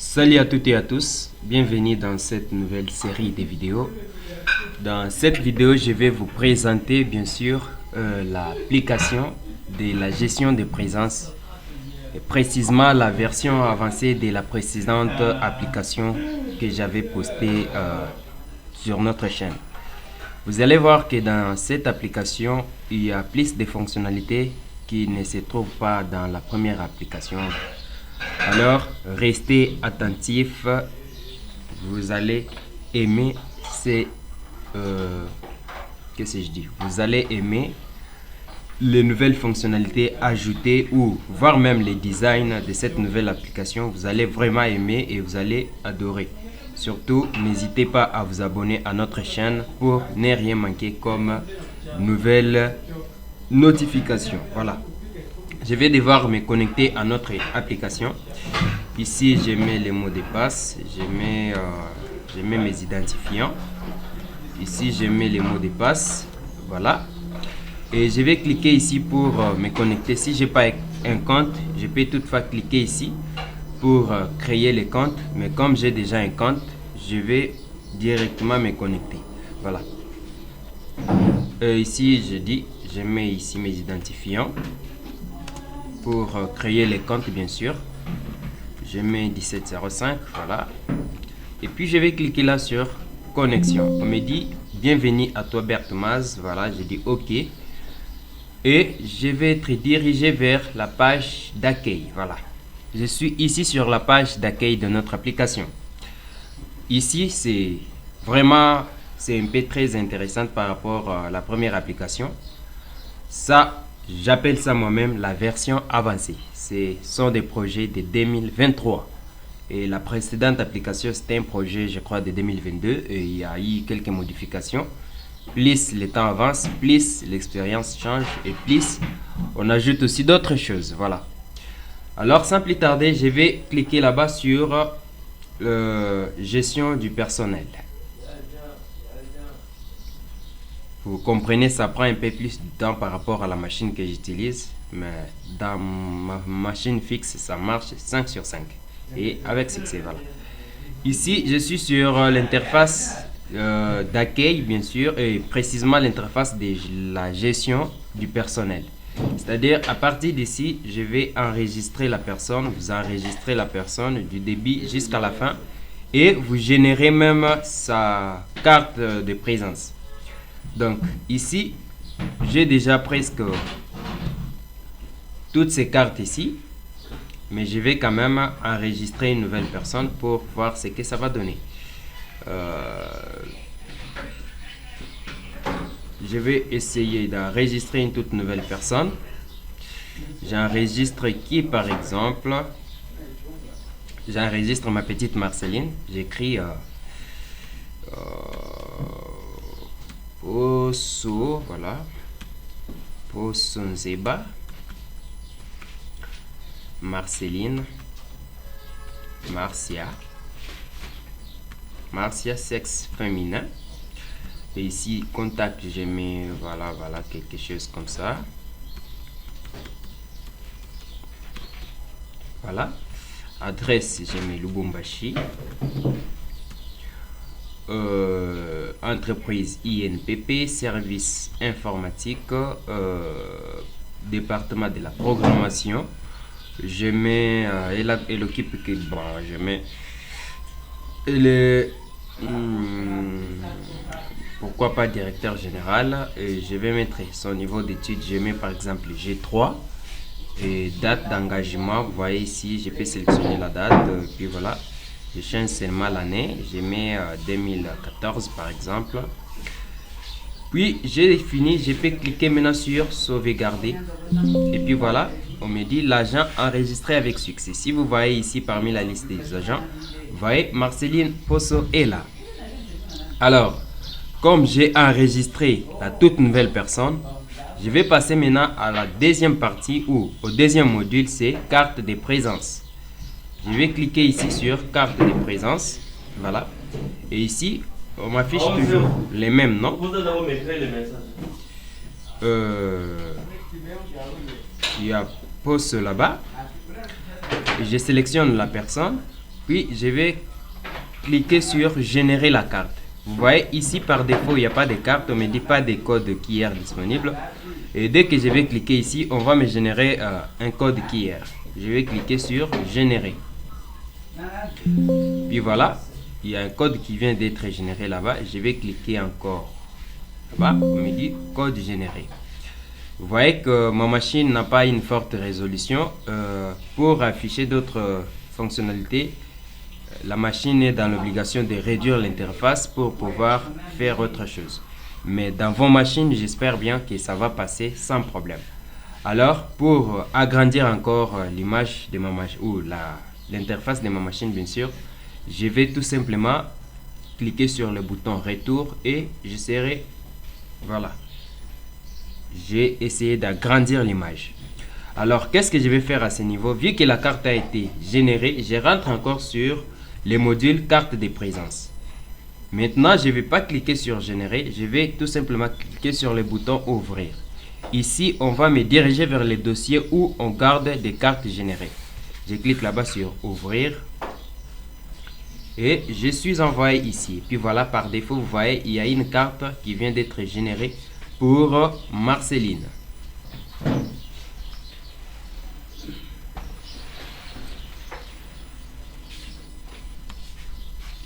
Salut à toutes et à tous, bienvenue dans cette nouvelle série de vidéos. Dans cette vidéo, je vais vous présenter bien sûr l'application de la gestion de présence, et précisément la version avancée de la précédente application que j'avais postée sur notre chaîne. Vous allez voir que dans cette application, il y a plus de fonctionnalités qui ne se trouvent pas dans la première application. Alors, restez attentifs, vous allez aimer qu'est-ce que je dis? Vous allez aimer les nouvelles fonctionnalités ajoutées ou voir même les designs de cette nouvelle application. Vous allez vraiment aimer et vous allez adorer. Surtout, n'hésitez pas à vous abonner à notre chaîne pour ne rien manquer comme nouvelles notifications. Voilà. Je vais devoir me connecter à notre application. Ici, je mets les mots de passe, je mets mes identifiants. Ici, je mets les mots de passe. Voilà. Et je vais cliquer ici pour me connecter. Si je n'ai pas un compte, je peux toutefois cliquer ici pour créer le compte. Mais comme j'ai déjà un compte, je vais directement me connecter. Voilà. Ici, je mets ici mes identifiants pour créer les comptes, bien sûr. Je mets 1705, voilà. Et puis je vais cliquer là sur connexion. On me dit bienvenue à toi Berthmaz. Voilà, je dis OK. Et je vais être dirigé vers la page d'accueil. Voilà. Je suis ici sur la page d'accueil de notre application. Ici, c'est vraiment, c'est un peu très intéressant par rapport à la première application. Ça, j'appelle ça moi-même la version avancée. Ce sont des projets de 2023. Et la précédente application, c'était un projet, je crois, de 2022. Et il y a eu quelques modifications. Plus le temps avance, plus l'expérience change et plus on ajoute aussi d'autres choses. Voilà. Alors, sans plus tarder, je vais cliquer là-bas sur gestion du personnel. Vous comprenez, ça prend un peu plus de temps par rapport à la machine que j'utilise. Mais dans ma machine fixe, ça marche 5 sur 5. Et avec succès, voilà. Ici, je suis sur l'interface d'accueil, bien sûr, et précisément l'interface de la gestion du personnel. C'est-à-dire, à partir d'ici, je vais enregistrer la personne. Vous enregistrez la personne du début jusqu'à la fin. Et vous générez même sa carte de présence. Donc, ici, j'ai déjà presque toutes ces cartes ici. Mais je vais quand même enregistrer une nouvelle personne pour voir ce que ça va donner. Je vais essayer d'enregistrer une toute nouvelle personne. J'enregistre qui par exemple? J'enregistre ma petite Marceline. J'écris Poso, voilà. Posonzeba. Marceline. Marcia, sexe féminin. Et ici, contact, je mets, voilà, quelque chose comme ça. Voilà. Adresse, je mets Lubumbashi. Entreprise INPP, service informatique, département de la programmation. Je mets, elle occupe que, bon, je mets, pourquoi pas directeur général, et je vais mettre son niveau d'études, je mets par exemple G3, et date d'engagement, vous voyez ici, je peux sélectionner la date, puis voilà, je change seulement l'année, je mets 2014 par exemple, puis j'ai fini, je peux cliquer maintenant sur sauvegarder, et puis voilà. On me dit l'agent enregistré avec succès. Si vous voyez ici parmi la liste des agents, vous voyez Marceline Poso est là. Alors, comme j'ai enregistré la toute nouvelle personne, je vais passer maintenant à la deuxième partie ou au deuxième module, c'est carte de présence. Je vais cliquer ici sur carte de présence. Voilà. Et ici, on m'affiche toujours les mêmes noms. Il y a poste là-bas. Je sélectionne la personne, Puis je vais cliquer sur générer la carte. Vous voyez ici par défaut il n'y a pas de carte, on ne me dit pas de code QR disponible. Et dès que je vais cliquer ici, on va me générer un code QR. Je vais cliquer sur générer. Puis voilà, il y a un code qui vient d'être généré là-bas. Je vais cliquer encore là-bas, on me dit code généré. Vous voyez que ma machine n'a pas une forte résolution. Pour afficher d'autres fonctionnalités, la machine est dans l'obligation de réduire l'interface pour pouvoir faire autre chose. Mais dans vos machines, j'espère bien que ça va passer sans problème. Alors, pour agrandir encore l'image de ma machine, ou l'interface de ma machine, bien sûr, je vais tout simplement cliquer sur le bouton retour et j'essaierai, voilà, j'ai essayé d'agrandir l'image. Alors, qu'est-ce que je vais faire à ce niveau? Vu que la carte a été générée, je rentre encore sur les modules carte de présence. Maintenant, je ne vais pas cliquer sur générer, je vais tout simplement cliquer sur le bouton ouvrir. Ici, on va me diriger vers les dossiers où on garde des cartes générées. Je clique là-bas sur ouvrir et je suis envoyé ici. Puis voilà, par défaut, vous voyez, il y a une carte qui vient d'être générée pour Marceline.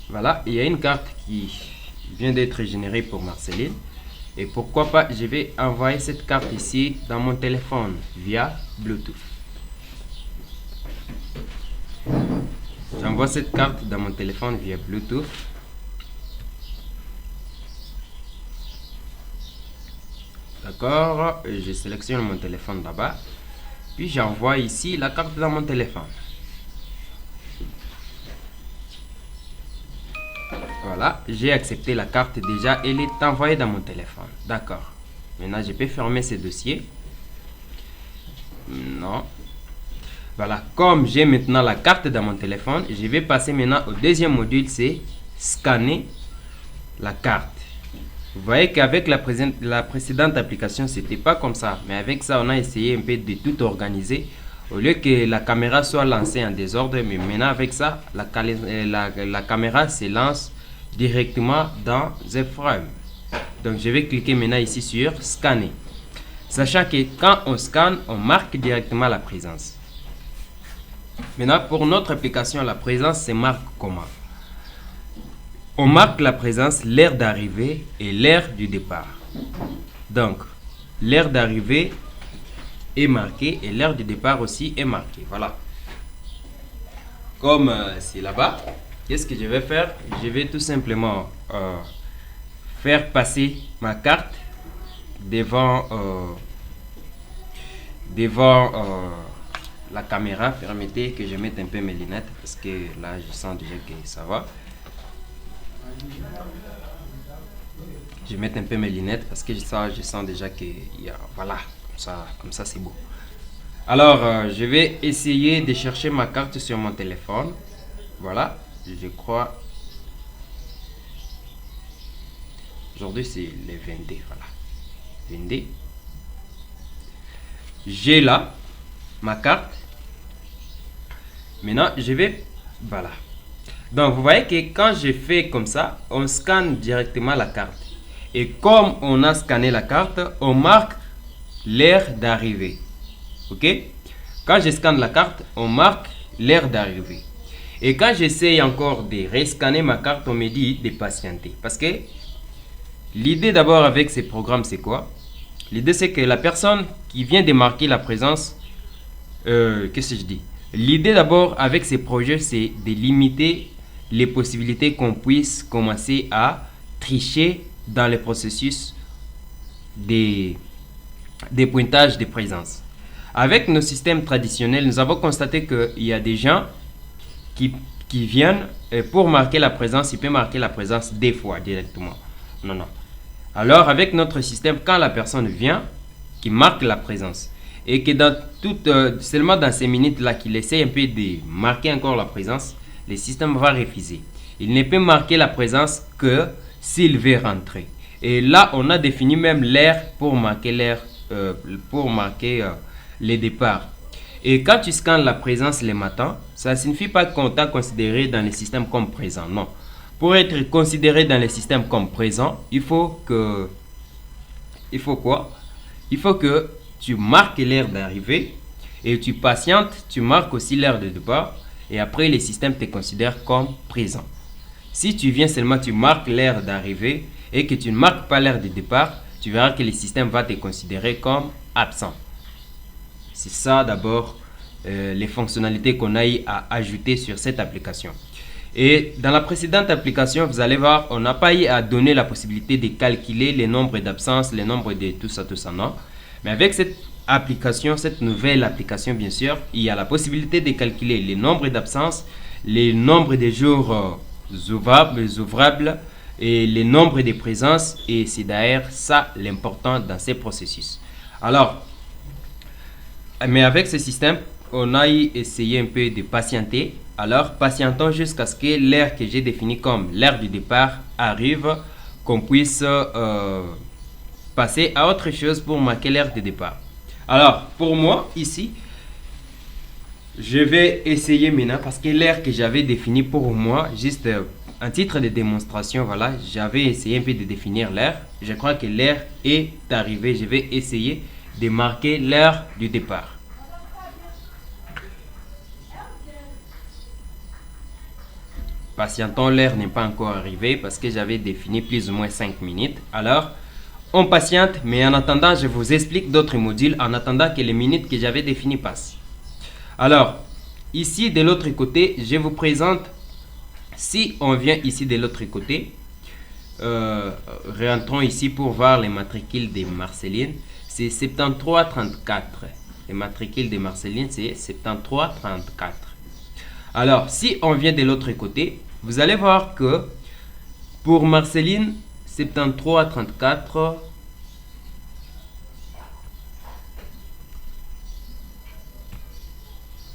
Voilà, il y a une carte qui vient d'être générée pour Marceline. Et pourquoi pas, je vais envoyer cette carte ici dans mon téléphone via Bluetooth. J'envoie cette carte dans mon téléphone via Bluetooth. D'accord, je sélectionne mon téléphone là-bas. Puis j'envoie ici la carte dans mon téléphone. Voilà, j'ai accepté la carte déjà, elle est envoyée dans mon téléphone. D'accord. Maintenant, je peux fermer ce dossier. Non. Voilà, comme j'ai maintenant la carte dans mon téléphone, je vais passer maintenant au deuxième module, c'est scanner la carte. Vous voyez qu'avec la précédente application, c'était pas comme ça. Mais avec ça, on a essayé un peu de tout organiser. Au lieu que la caméra soit lancée en désordre, mais maintenant avec ça, la caméra se lance directement dans un frame. Donc je vais cliquer maintenant ici sur scanner. Sachant que quand on scanne, on marque directement la présence. Maintenant pour notre application, la présence se marque comment? On marque la présence, l'heure d'arrivée et l'heure du départ. Donc l'heure d'arrivée est marquée et l'heure du départ aussi est marquée. Voilà. Comme c'est là-bas, qu'est-ce que je vais faire? Je vais tout simplement faire passer ma carte devant la caméra. Permettez que je mette un peu mes lunettes parce que là je sens déjà que ça va. Je vais mettre un peu mes lunettes parce que je sens déjà que voilà, comme ça c'est beau. Alors je vais essayer de chercher ma carte sur mon téléphone. Voilà, je crois. Aujourd'hui c'est le 22, voilà. 22. J'ai là ma carte. Maintenant je vais, voilà. Donc vous voyez que quand je fais comme ça, on scanne directement la carte. Et comme on a scanné la carte, on marque l'heure d'arrivée. Ok? Quand je scanne la carte, on marque l'heure d'arrivée. Et quand j'essaye encore de rescanner ma carte, on me dit de patienter. Parce que l'idée d'abord avec ces programmes, c'est quoi? L'idée c'est que la personne qui vient de marquer la présence, qu'est-ce que je dis? L'idée d'abord avec ces projets, c'est de limiter les possibilités qu'on puisse commencer à tricher dans le processus des pointages de présence. Avec nos systèmes traditionnels, nous avons constaté qu'il y a des gens qui viennent pour marquer la présence, ils peuvent marquer la présence deux fois directement. Non. Alors avec notre système, quand la personne vient, qui marque la présence, et que seulement dans ces minutes-là qu'il essaie un peu de marquer encore la présence, le système va refuser. Il ne peut marquer la présence que s'il veut rentrer. Et là, on a défini même l'heure pour marquer les départs. Et quand tu scannes la présence les matins, ça ne signifie pas qu'on t'a considéré dans le système comme présent. Non. Pour être considéré dans le système comme présent, il faut quoi? Il faut que tu marques l'heure d'arrivée et tu patientes, tu marques aussi l'heure de départ et après le système te considère comme présent. Si tu viens seulement, tu marques l'heure d'arrivée et que tu ne marques pas l'heure de départ, tu verras que le système va te considérer comme absent. C'est ça d'abord les fonctionnalités qu'on a eu à ajouter sur cette application. Et dans la précédente application, vous allez voir, on n'a pas eu à donner la possibilité de calculer les nombres d'absences, les nombres de tout ça, non. Mais avec cette application, cette nouvelle application, bien sûr, il y a la possibilité de calculer les nombres d'absences, les nombres de jours ouvrables et les nombres de présences. Et c'est d'ailleurs ça l'important dans ces processus. Alors, mais avec ce système, on a essayé un peu de patienter. Alors, patientons jusqu'à ce que l'heure que j'ai définie comme l'heure du départ arrive, qu'on puisse passer à autre chose pour marquer l'heure de départ. Alors, pour moi, ici, je vais essayer maintenant parce que l'heure que j'avais définie pour moi, juste un titre de démonstration, voilà, j'avais essayé un peu de définir l'heure. Je crois que l'heure est arrivée. Je vais essayer de marquer l'heure du départ. Patientons, l'heure n'est pas encore arrivée parce que j'avais défini plus ou moins 5 minutes. Alors, on patiente, mais en attendant, je vous explique d'autres modules en attendant que les minutes que j'avais définies passent. Alors, ici de l'autre côté, je vous présente, si on vient ici de l'autre côté, rentrons ici pour voir les matricules de Marceline, c'est 7334. Les matricules de Marceline, c'est 7334. Alors, si on vient de l'autre côté, vous allez voir que pour Marceline, 7334,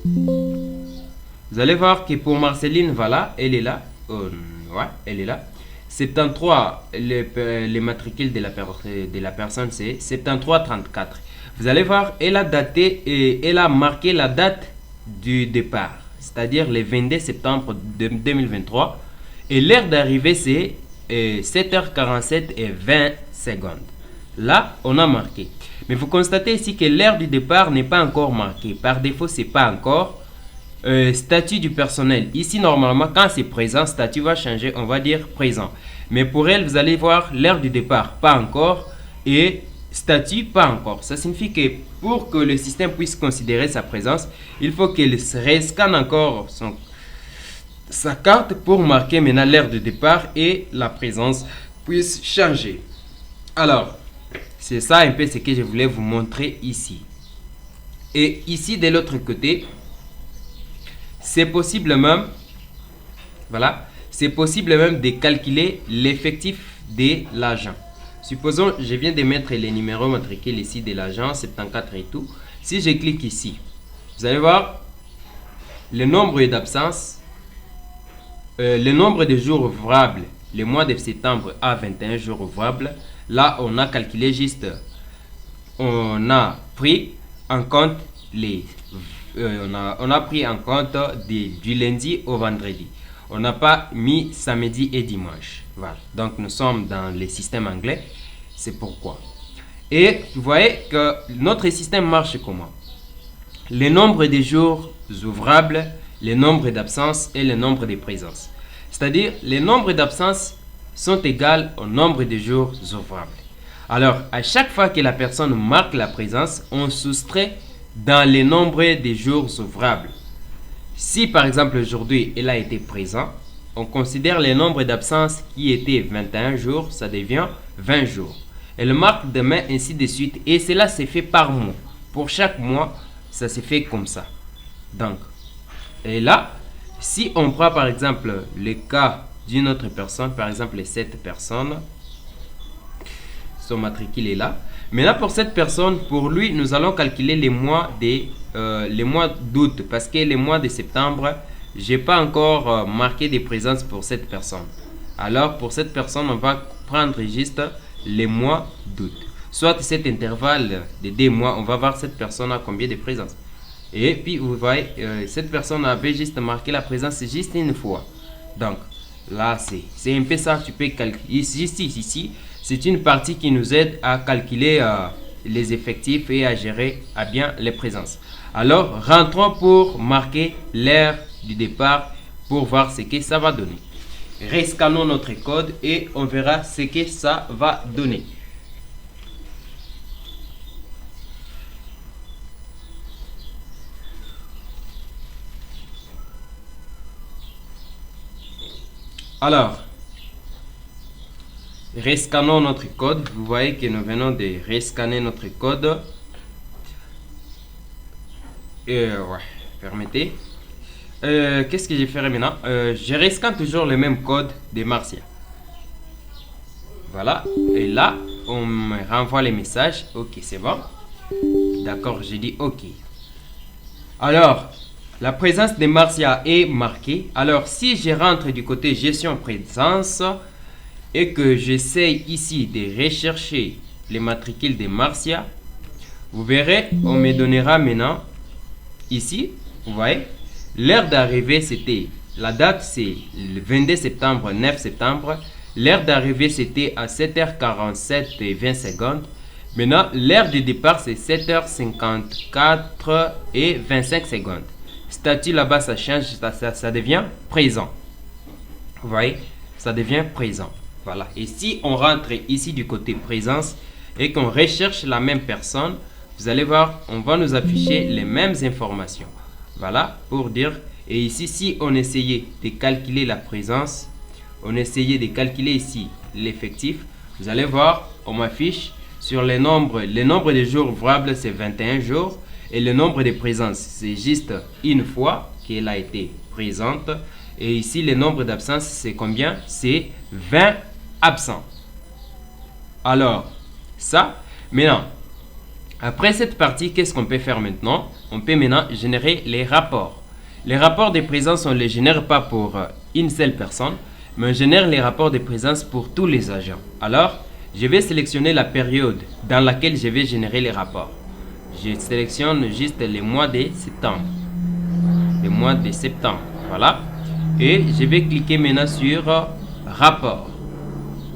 vous allez voir que pour Marceline, voilà, elle est là. Ouais, elle est là. 73, les matricules de la personne, c'est 7334. Vous allez voir, elle a daté et elle a marqué la date du départ, c'est-à-dire le 22 septembre 2023. Et l'heure d'arrivée, c'est 7h47 et 20 secondes. Là, on a marqué. Mais vous constatez ici que l'heure du départ n'est pas encore marquée. Par défaut, c'est pas encore. Statut du personnel. Ici, normalement, quand c'est présent, statut va changer. On va dire présent. Mais pour elle, vous allez voir l'heure du départ, pas encore. Et statut, pas encore. Ça signifie que pour que le système puisse considérer sa présence, il faut qu'il rescanne encore sa carte pour marquer maintenant l'heure de départ et la présence puisse changer. Alors, c'est ça un peu ce que je voulais vous montrer ici. Et ici, de l'autre côté, c'est possible même, voilà, c'est possible même de calculer l'effectif de l'agent. Supposons, je viens de mettre les numéros matricules ici de l'agent, 74 et tout. Si je clique ici, vous allez voir le nombre d'absences, le nombre de jours ouvrables, le mois de septembre a 21 jours ouvrables. Là, on a calculé juste, on a pris en compte on a pris en compte du lundi au vendredi. On n'a pas mis samedi et dimanche. Voilà. Donc, nous sommes dans le système anglais. C'est pourquoi. Et vous voyez que notre système marche comment? Le nombre de jours ouvrables, le nombre d'absences et le nombre de présences. C'est-à-dire, les nombres d'absences sont égaux au nombre de jours ouvrables. Alors, à chaque fois que la personne marque la présence, on soustrait dans le nombre de jours ouvrables. Si par exemple aujourd'hui elle a été présente, on considère le nombre d'absences qui était 21 jours, ça devient 20 jours. Elle marque demain ainsi de suite et cela se fait par mois. Pour chaque mois, ça se fait comme ça. Donc, et là, si on prend par exemple le cas d'une autre personne, par exemple cette personne, son matricule est là. Maintenant pour cette personne, pour lui, nous allons calculer les mois d'août parce que les mois de septembre, j'ai pas encore marqué des présences pour cette personne. Alors pour cette personne, on va prendre juste les mois d'août. Soit cet intervalle de 2 mois, on va voir cette personne a combien de présences. Et puis vous voyez, cette personne avait juste marqué la présence juste une fois. Donc là, c'est un peu ça. Tu peux calculer ici. C'est une partie qui nous aide à calculer les effectifs et à gérer à bien les présences. Alors, rentrons pour marquer l'heure du départ pour voir ce que ça va donner. Rescannons notre code et on verra ce que ça va donner. Alors, rescannons notre code. Vous voyez que nous venons de rescanner notre code. Ouais, permettez. Qu'est-ce que je ferai maintenant? Je rescanne toujours le même code de Marcia. Voilà. Et là, on me renvoie les messages. Ok, c'est bon. D'accord, j'ai dit ok. Alors, la présence de Marcia est marquée. Alors, si je rentre du côté gestion présence et que j'essaye ici de rechercher les matricules de Marcia, vous verrez, on me donnera maintenant ici, vous voyez, l'heure d'arrivée c'était, la date c'est le 22 septembre, 9 septembre. L'heure d'arrivée c'était à 7h47 et 20 secondes. Maintenant, l'heure de départ c'est 7h54 et 25 secondes. Statut là-bas ça change, ça devient présent. Vous voyez, ça devient présent. Voilà. Et si on rentre ici du côté présence et qu'on recherche la même personne, vous allez voir, on va nous afficher les mêmes informations. Voilà, pour dire, et ici, si on essayait de calculer la présence, on essayait de calculer ici l'effectif, vous allez voir, on m'affiche sur le nombre de jours ouvrables, c'est 21 jours, et le nombre de présences, c'est juste une fois qu'elle a été présente, et ici, le nombre d'absences, c'est combien? C'est 20 absents. Alors, ça, maintenant, après cette partie, qu'est-ce qu'on peut faire maintenant? On peut maintenant générer les rapports. Les rapports de présence, on ne les génère pas pour une seule personne, mais on génère les rapports de présence pour tous les agents. Alors, je vais sélectionner la période dans laquelle je vais générer les rapports. Je sélectionne juste les mois de septembre. Les mois de septembre, voilà. Et je vais cliquer maintenant sur rapport.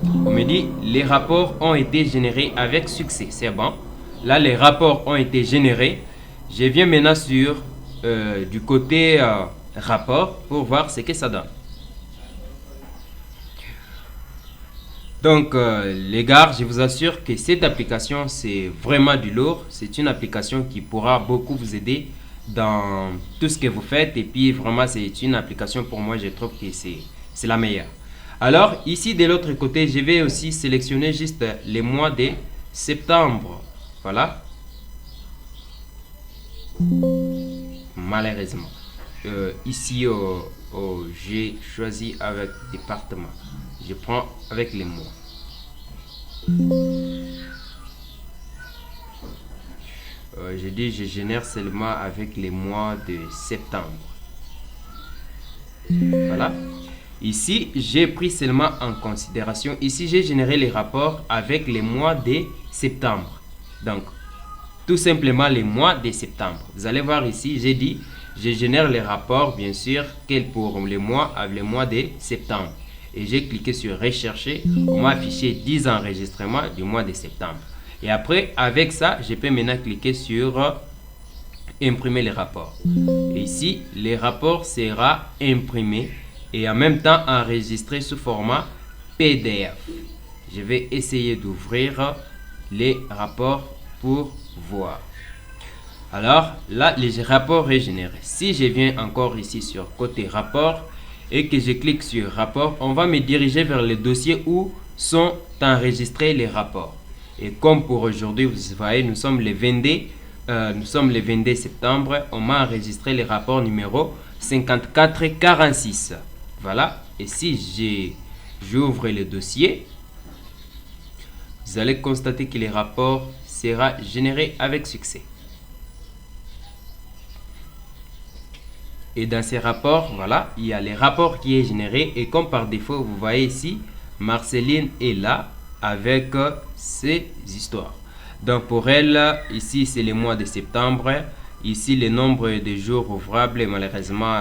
On me dit, les rapports ont été générés avec succès, c'est bon. Là, les rapports ont été générés. Je viens maintenant sur du côté rapport pour voir ce que ça donne. Donc, les gars, je vous assure que cette application, c'est vraiment du lourd. C'est une application qui pourra beaucoup vous aider dans tout ce que vous faites. Et puis, vraiment, c'est une application pour moi, je trouve que c'est la meilleure. Alors, ici, de l'autre côté, je vais aussi sélectionner juste les mois de septembre. Voilà. Malheureusement, ici, j'ai choisi avec département. Je prends avec les mois. J'ai dit je génère seulement avec les mois de septembre. Voilà. Ici, j'ai pris seulement en considération. Ici, j'ai généré les rapports avec les mois de septembre. Donc, tout simplement les mois de septembre. Vous allez voir ici, j'ai dit, je génère les rapports, bien sûr, quels pour les mois avec les mois de septembre. Et j'ai cliqué sur rechercher. On m'a affiché 10 enregistrements du mois de septembre. Et après, avec ça, je peux maintenant cliquer sur imprimer les rapports. Et ici, les rapports seront imprimés et en même temps enregistrés sous format PDF. Je vais essayer d'ouvrir les rapports pour voir. Alors là, les rapports régénérés. Si je viens encore ici sur côté rapport et que je clique sur rapport, on va me diriger vers le dossier où sont enregistrés les rapports. Et comme pour aujourd'hui, vous voyez, nous sommes le 22 septembre. On m'a enregistré les rapports numéro 54 et 46. Voilà. Et si j'ouvre le dossier, vous allez constater que les rapports sera généré avec succès. Et dans ces rapports, voilà, il y a les rapports qui est généré. Et comme par défaut, vous voyez ici, Marceline est là avec ses histoires. Donc pour elle, ici c'est le mois de septembre. Ici, le nombre de jours ouvrables, malheureusement,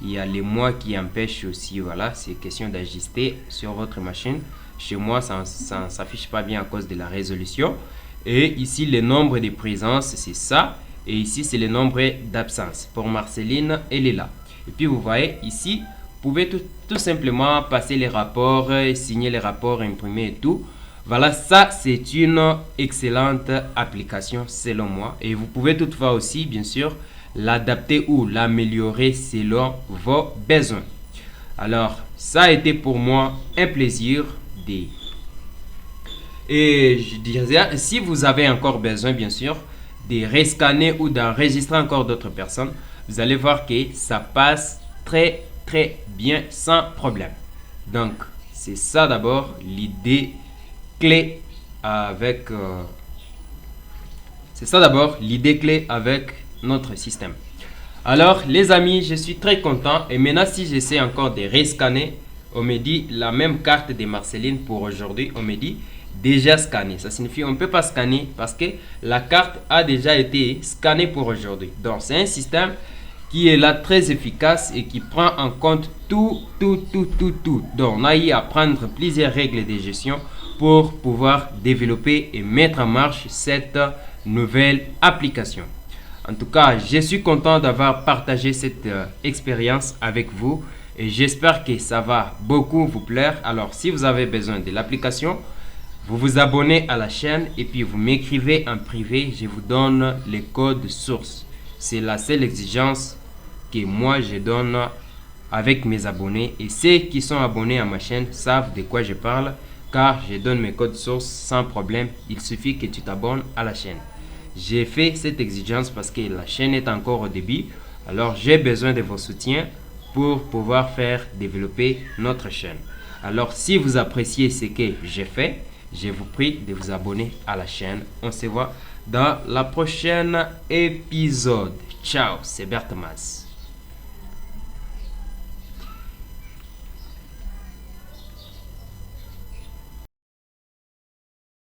il y a les mois qui empêchent aussi. Voilà, c'est question d'ajuster sur votre machine. Chez moi, ça ne s'affiche pas bien à cause de la résolution. Et ici, le nombre de présences, c'est ça. Et ici, c'est le nombre d'absences. Pour Marceline, elle est là. Et puis, vous voyez, ici, vous pouvez tout simplement passer les rapports, signer les rapports, imprimer et tout. Voilà, ça, c'est une excellente application selon moi. Et vous pouvez toutefois aussi, bien sûr, l'adapter ou l'améliorer selon vos besoins. Alors, ça a été pour moi un plaisir de... Et je dirais, si vous avez encore besoin, bien sûr, de rescanner ou d'enregistrer encore d'autres personnes, vous allez voir que ça passe très bien sans problème. Donc, c'est ça d'abord l'idée clé avec... c'est ça d'abord l'idée clé avec notre système. Alors, les amis, je suis très content. Et maintenant, si j'essaie encore de rescanner, on me dit la même carte de Marceline pour aujourd'hui. On me dit déjà scanné. Ça signifie qu'on ne peut pas scanner parce que la carte a déjà été scannée pour aujourd'hui. Donc, c'est un système qui est là très efficace et qui prend en compte tout. Donc, on a eu à prendre plusieurs règles de gestion pour pouvoir développer et mettre en marche cette nouvelle application. En tout cas, je suis content d'avoir partagé cette expérience avec vous et j'espère que ça va beaucoup vous plaire. Alors, si vous avez besoin de l'application, vous vous abonnez à la chaîne et puis vous m'écrivez en privé. Je vous donne les codes sources. C'est la seule exigence que moi je donne avec mes abonnés. Et ceux qui sont abonnés à ma chaîne savent de quoi je parle car je donne mes codes sources sans problème. Il suffit que tu t'abonnes à la chaîne. J'ai fait cette exigence parce que la chaîne est encore au début. Alors, j'ai besoin de vos soutiens pour pouvoir faire développer notre chaîne. Alors, si vous appréciez ce que j'ai fait, je vous prie de vous abonner à la chaîne. On se voit dans la prochaine épisode. Ciao, c'est Bertmas.